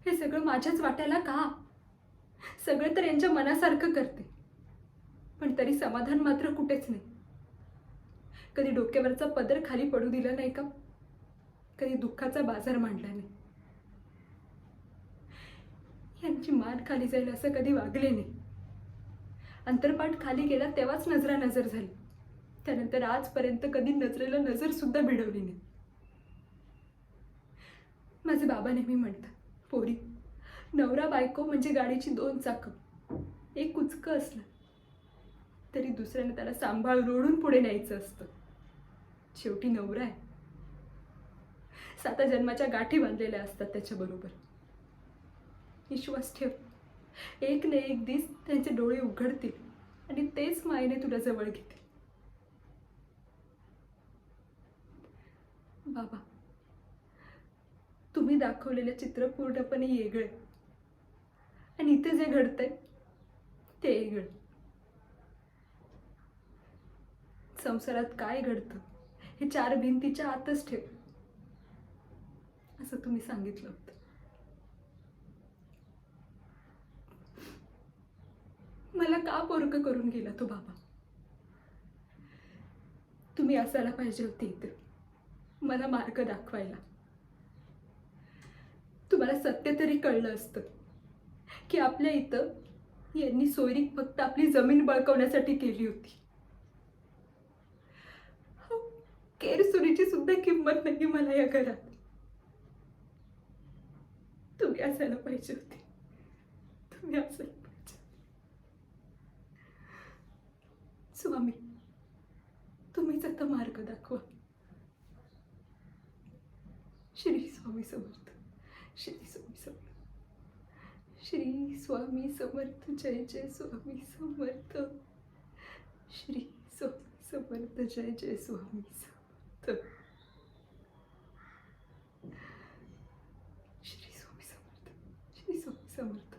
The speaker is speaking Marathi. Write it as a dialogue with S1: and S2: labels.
S1: हे सगळं माझ्याच वाट्याला का? सगळं तर यांच्या मनासारखं करते, पण तरी समाधान मात्र कुठेच नाही. कधी डोक्यावरचा पदर खाली पडू दिला नाही का? कधी दुःखाचा बाजार मांडला नाही. यांची मान खाली जाईल असं कधी वागले नाही. अंतरपाठ खाली गेला तेव्हाच नजरा नजर झाली. त्यानंतर आजपर्यंत कधी नजरेला नजर सुद्धा भिडवली नाही. माझे बाबा नेहमी म्हणतात, पोरी, नवरा बायको म्हणजे गाडीची दोन चाकं. एक कुचकं असलं तरी दुसऱ्याने त्याला सांभाळून ओढून पुढे न्यायचं असतं. शेवटी नवरा आहे. 7 जन्माच्या गाठी बांधलेल्या असतात त्याच्याबरोबर. विश्वास ठेव, एक ना एक दिवस त्यांचे डोळे उघडतील आणि तेच मायेने तुला जवळ घेतील. बाबा, तुम्ही दाखवलेलं चित्र पूर्णपणे वेगळं आहे आणि इथे जे घडतंय ते वेगळं. संसारात काय घडतं हे 4 भिंतीच्या आतच ठेव असं तुम्ही सांगितलं होतं. मला का पोरकं करून गेला तो बाबा? तुम्ही असायला पाहिजे होते इथे, मला मार्ग दाखवायला. तुम्हाला सत्य तरी कळलं असतं की आपल्या इथं यांनी सोयरीक फक्त आपली जमीन बळकवण्यासाठी केली होती. केरसुरीची सुद्धा किंमत नाही मला या घरात. तुम्ही असायला पाहिजे होते, तुम्ही असायला पाहिजे. स्वामी, तुम्हीच आता मार्ग दाखवा. श्री स्वामी समर्थ, श्री स्वामी समर्थ, श्री स्वामी समर्थ, जय जय स्वामी समर्थ, श्री स्वामी समर्थ, जय जय स्वामी समर्थ, श्री स्वामी समर्थ, श्री स्वामी समर्थ.